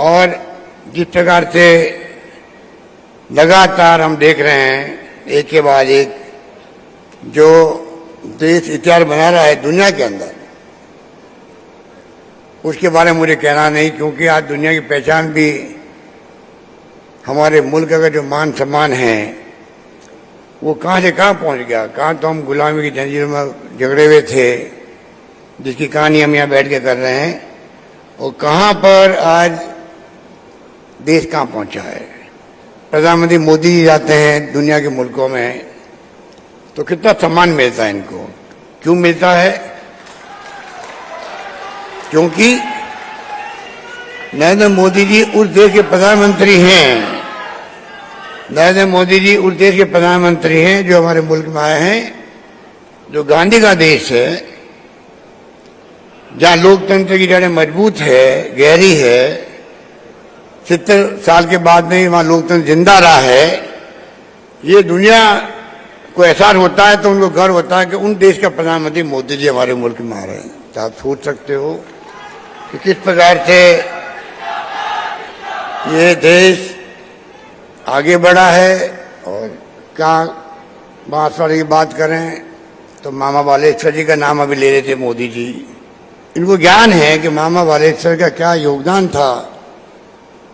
और जिस प्रकार से लगातार हम देख रहे हैं एक के बाद एक जो देश इतिहास बना रहा है दुनिया के अंदर, उसके बारे में मुझे कहना नहीं, क्योंकि आज दुनिया की पहचान भी हमारे मुल्क का जो मान सम्मान है वो कहाँ से कहाँ पहुँच गया। कहाँ तो हम गुलामी की जंजीरों में झगड़े हुए थे, जिसकी कहानी हम यहाँ बैठ के कर रहे हैं, और कहाँ पर आज देश कहाँ पहुँचा है। प्रधानमंत्री मोदी जी जाते हैं दुनिया के मुल्कों में तो कितना सम्मान मिलता है इनको। क्यों मिलता है? क्योंकि नरेंद्र मोदी जी उस देश के प्रधानमंत्री हैं। नरेंद्र मोदी जी उस देश के प्रधानमंत्री हैं जो हमारे मुल्क में आए हैं, जो गांधी का देश है, जहां लोकतंत्र की जड़ें मजबूत है, गहरी है। 70 साल के बाद में वहां लोकतंत्र जिंदा रहा है। ये दुनिया को एहसास होता है तो उनको गर्व होता है कि उन देश का प्रधानमंत्री मोदी जी हमारे मुल्क में आ रहे हैं। तो आप सोच सकते हो कि किस प्रकार से ये देश आगे बढ़ा है। और क्या बांसवाड़े की बात करें तो मामा बालेश्वर जी का नाम अभी ले रहे थे मोदी जी। इनको ज्ञान है कि मामा बालेश्वर का क्या योगदान था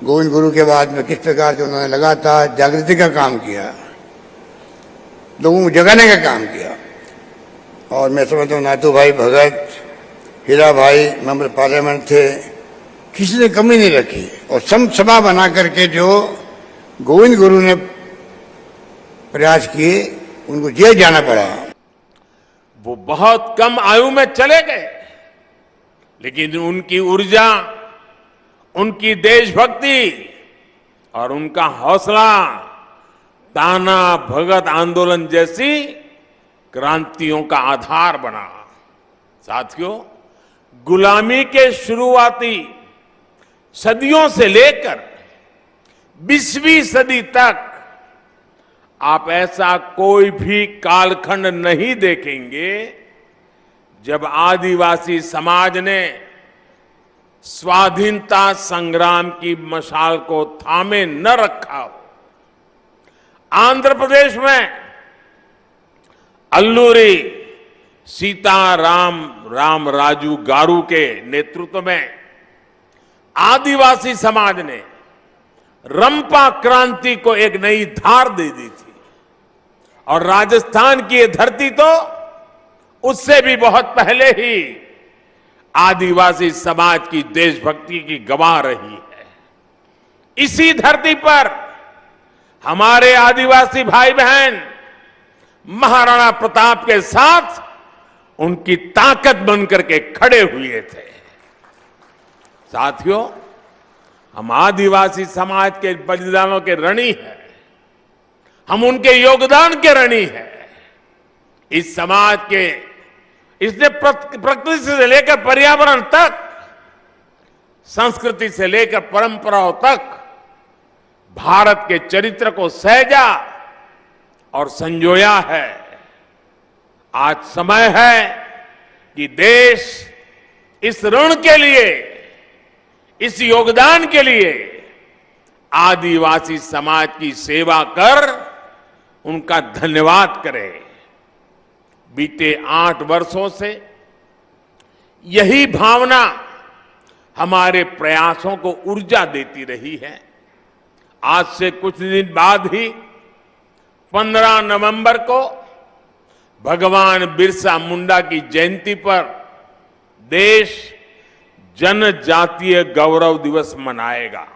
गोविंद गुरु के बाद में, किस प्रकार से उन्होंने लगातार जागृति का काम किया, लोगों को जगाने का काम किया। और मैं समझता हूँ नाथू भाई भगत, हीरा भाई मेंबर पार्लियामेंट थे, किसी ने कमी नहीं रखी। और सभा बना करके जो गोविंद गुरु ने प्रयास किए उनको जेल जाना पड़ा। वो बहुत कम आयु में चले गए, लेकिन उनकी ऊर्जा, उनकी देशभक्ति और उनका हौसला ताना भगत आंदोलन जैसी क्रांतियों का आधार बना। साथियों, गुलामी के शुरुआती सदियों से लेकर 20वीं सदी तक आप ऐसा कोई भी कालखंड नहीं देखेंगे जब आदिवासी समाज ने स्वाधीनता संग्राम की मशाल को थामे न रखा हो। आंध्र प्रदेश में अल्लूरी सीताराम राजू गारू के नेतृत्व में आदिवासी समाज ने रंपा क्रांति को एक नई धार दे दी थी। और राजस्थान की ये धरती तो उससे भी बहुत पहले ही आदिवासी समाज की देशभक्ति की गवाह रही है। इसी धरती पर हमारे आदिवासी भाई बहन महाराणा प्रताप के साथ उनकी ताकत बनकर के खड़े हुए थे। साथियों, हम आदिवासी समाज के बलिदानों के ऋणी हैं, हम उनके योगदान के ऋणी हैं। इस समाज के इसने प्रकृति से लेकर पर्यावरण तक, संस्कृति से लेकर परंपराओं तक भारत के चरित्र को सहेजा और संजोया है। आज समय है कि देश इस ऋण के लिए, इस योगदान के लिए आदिवासी समाज की सेवा कर उनका धन्यवाद करे। बीते 8 वर्षों से यही भावना हमारे प्रयासों को ऊर्जा देती रही है। आज से कुछ दिन बाद ही 15 नवंबर को भगवान बिरसा मुंडा की जयंती पर देश जनजातीय गौरव दिवस मनाएगा।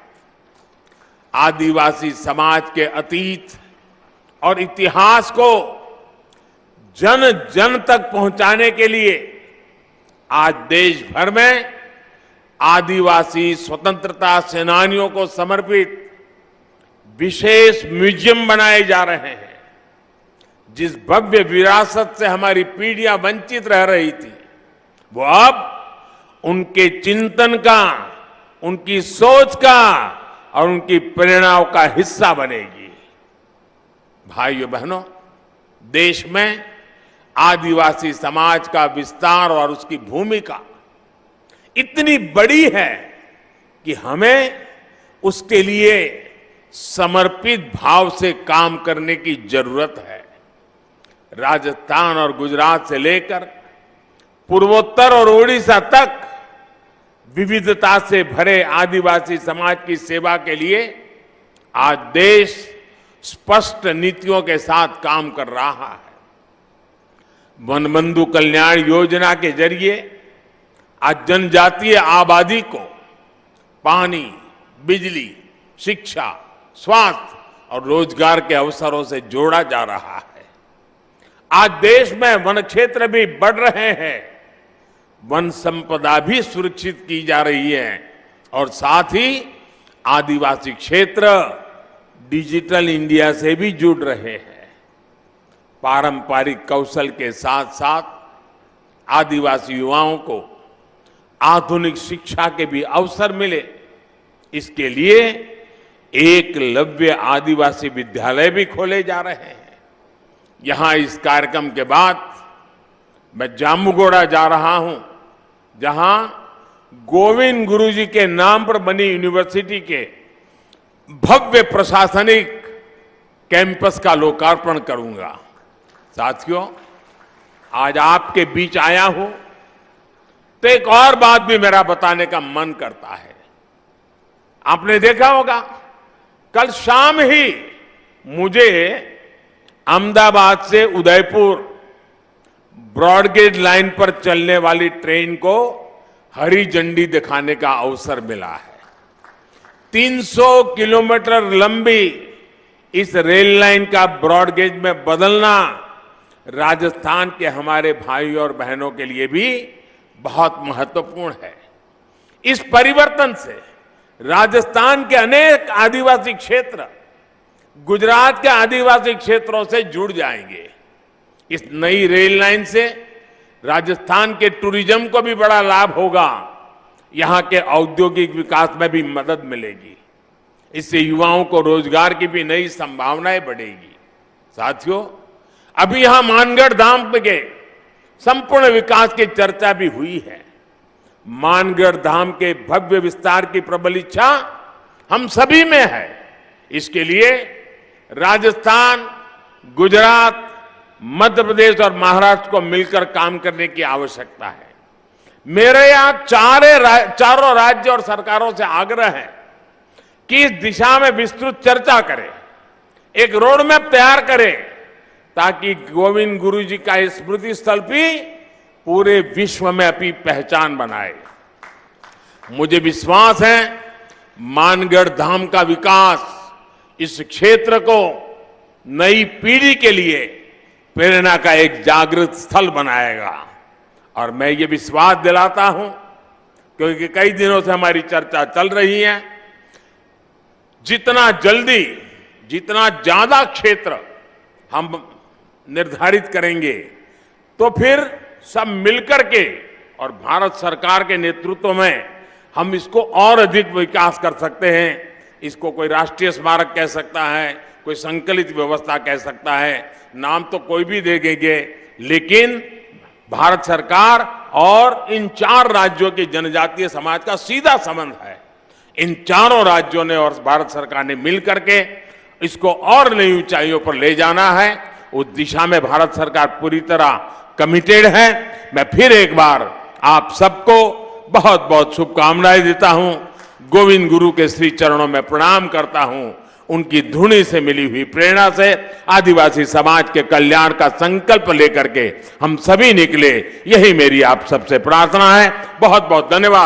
आदिवासी समाज के अतीत और इतिहास को जन जन तक पहुंचाने के लिए आज देश भर में आदिवासी स्वतंत्रता सेनानियों को समर्पित विशेष म्यूजियम बनाए जा रहे हैं। जिस भव्य विरासत से हमारी पीढ़ियां वंचित रह रही थी, वो अब उनके चिंतन का, उनकी सोच का और उनकी प्रेरणाओं का हिस्सा बनेगी। भाइयों बहनों, देश में आदिवासी समाज का विस्तार और उसकी भूमिका इतनी बड़ी है कि हमें उसके लिए समर्पित भाव से काम करने की जरूरत है। राजस्थान और गुजरात से लेकर पूर्वोत्तर और ओडिशा तक विविधता से भरे आदिवासी समाज की सेवा के लिए आज देश स्पष्ट नीतियों के साथ काम कर रहा है। वनबंधु कल्याण योजना के जरिए आज जनजातीय आबादी को पानी, बिजली, शिक्षा, स्वास्थ्य और रोजगार के अवसरों से जोड़ा जा रहा है। आज देश में वन क्षेत्र भी बढ़ रहे हैं, वन संपदा भी सुरक्षित की जा रही है और साथ ही आदिवासी क्षेत्र डिजिटल इंडिया से भी जुड़ रहे हैं। पारंपरिक कौशल के साथ साथ आदिवासी युवाओं को आधुनिक शिक्षा के भी अवसर मिले, इसके लिए एकलव्य आदिवासी विद्यालय भी खोले जा रहे हैं। यहां इस कार्यक्रम के बाद मैं जामुगोड़ा जा रहा हूं, जहां गोविंद गुरुजी के नाम पर बनी यूनिवर्सिटी के भव्य प्रशासनिक कैंपस का लोकार्पण करूंगा। साथियों, आज आपके बीच आया हूं तो एक और बात भी मेरा बताने का मन करता है। आपने देखा होगा, कल शाम ही मुझे अहमदाबाद से उदयपुर ब्रॉडगेज लाइन पर चलने वाली ट्रेन को हरी झंडी दिखाने का अवसर मिला है। 300 किलोमीटर लंबी इस रेल लाइन का ब्रॉडगेज में बदलना राजस्थान के हमारे भाई और बहनों के लिए भी बहुत महत्वपूर्ण है। इस परिवर्तन से राजस्थान के अनेक आदिवासी क्षेत्र गुजरात के आदिवासी क्षेत्रों से जुड़ जाएंगे। इस नई रेल लाइन से राजस्थान के टूरिज्म को भी बड़ा लाभ होगा, यहां के औद्योगिक विकास में भी मदद मिलेगी। इससे युवाओं को रोजगार की भी नई संभावनाएं बढ़ेगी। साथियों, अभी यहां मानगढ़ धाम के संपूर्ण विकास की चर्चा भी हुई है। मानगढ़ धाम के भव्य विस्तार की प्रबल इच्छा हम सभी में है। इसके लिए राजस्थान, गुजरात, मध्य प्रदेश और महाराष्ट्र को मिलकर काम करने की आवश्यकता है। मेरे यहां चारों राज्य और सरकारों से आग्रह है कि इस दिशा में विस्तृत चर्चा करें, एक रोड मैप तैयार करें, ताकि गोविंद गुरु जी का स्मृति स्थल भी पूरे विश्व में अपनी पहचान बनाए। मुझे विश्वास है मानगढ़ धाम का विकास इस क्षेत्र को नई पीढ़ी के लिए प्रेरणा का एक जागृत स्थल बनाएगा। और मैं ये विश्वास दिलाता हूं, क्योंकि कई दिनों से हमारी चर्चा चल रही है, जितना जल्दी, जितना ज्यादा क्षेत्र हम निर्धारित करेंगे, तो फिर सब मिलकर के और भारत सरकार के नेतृत्व में हम इसको और अधिक विकास कर सकते हैं। इसको कोई राष्ट्रीय स्मारक कह सकता है, कोई संकलित व्यवस्था कह सकता है, नाम तो कोई भी दे देंगे, लेकिन भारत सरकार और इन 4 राज्यों के जनजातीय समाज का सीधा संबंध है। इन चारों राज्यों ने और भारत सरकार ने मिलकर के इसको और नई ऊंचाइयों पर ले जाना है। उस दिशा में भारत सरकार पूरी तरह कमिटेड है। मैं फिर एक बार आप सबको बहुत बहुत शुभकामनाएं देता हूं। गोविंद गुरु के श्री चरणों में प्रणाम करता हूं। उनकी धुनी से मिली हुई प्रेरणा से आदिवासी समाज के कल्याण का संकल्प लेकर के हम सभी निकले, यही मेरी आप सबसे प्रार्थना है। बहुत बहुत धन्यवाद।